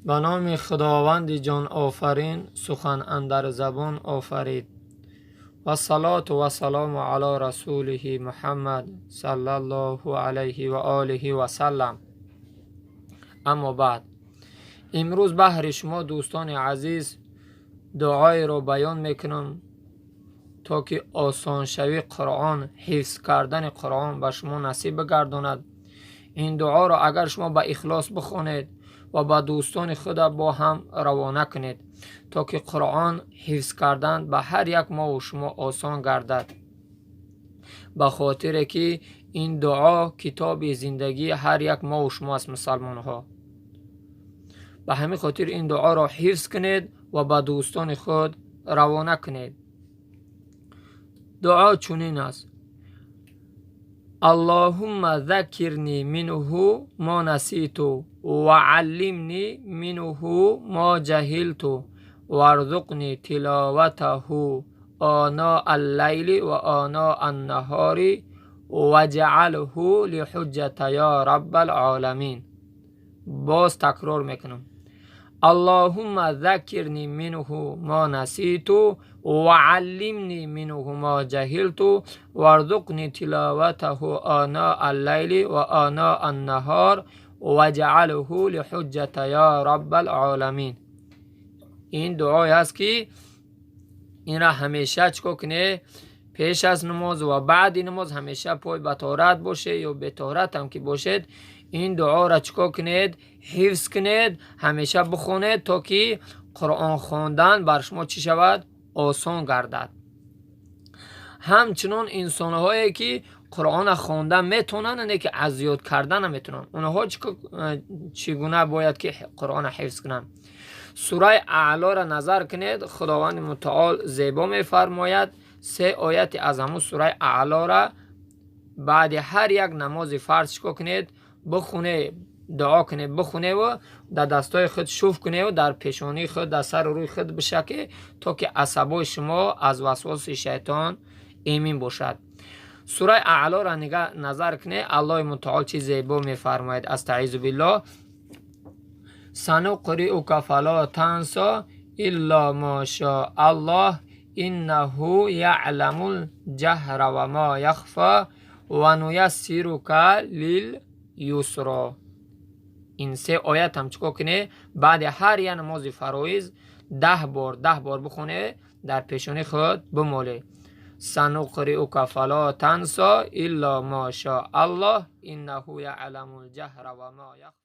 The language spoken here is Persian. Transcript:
به نام خداوند جان آفرین، سخن اندر زبان آفرید. و صلات و سلام علی رسوله محمد صلی الله علیه و آله و سلم. اما بعد، امروز بهر شما دوستان عزیز دعای را بیان میکنم تا که آسان شوی قرآن، حفظ کردن قرآن به شما نصیب بگرداند. این دعا را اگر شما با اخلاص بخوانید و با دوستان خود با هم روانه کنید تا که قرآن حفظ کردن به هر یک ما و شما آسان گردد، به خاطر که این دعا کتاب زندگی هر یک ما و شما است مسلمان ها. به همین خاطر این دعا را حفظ کنید و با دوستان خود روانه کنید. دعا چنین است: اللهم ذکرنی منه ما نسیت و علمنی منه ما جهلت وارزقنی تلاوته آناء اللیل و آناء النهار وجعله لحجت یا رب العالمین. باز تکرار میکنم: اللهم ذکرنی منه ما نسیت و علمنی منه ما جهلت وارزقنی تلاوته آناء اللیل و آناء النهار وجعله لحجت یا رب العالمین. این دعای است که این را همیشه چکو کنه، پیش از نماز و بعد نماز همیشه پای به طهارت باشه یا به طهارت هم که باشد، این دعا را چکو کنید، حفظ کنید، همیشه بخونید تا که قرآن خواندن بر شما چی شود؟ آسان گردد. همچنان انسان هایی که قرآن خواندن میتونن نه که از یاد کردن نمیتونن، اونها چگونه باید که قرآن حفظ کنن؟ سوره اعلی را نظر کنید، خداوند متعال زیبا میفرماید 3 آیت از همون سوره اعلی را بعد هر یک نماز فرض کنید، بخونه، دعا کنید، بخونه و در دستای خود شوف کنید و در پیشانی خود، در سر روی خود بشکه تا که عصبای شما از وسواس شیطان ایمن باشد. سوره اعلی را نظر کنید، الله متعال چه زیبا میفرماید: استعیذ بالله سنقرئک فلا تنسی الا ما شاء الله انه یعلم الجهر و ما یخفی و نیسرک للیسری. این 3 آیت هم چکو کنه بعد هر یک نماز فرایض 10 بار بخونه، در پیشانی خود بماله: سنقرئک فلا تنسی الا ما شاء الله انه یعلم الجهر و ما یخفی.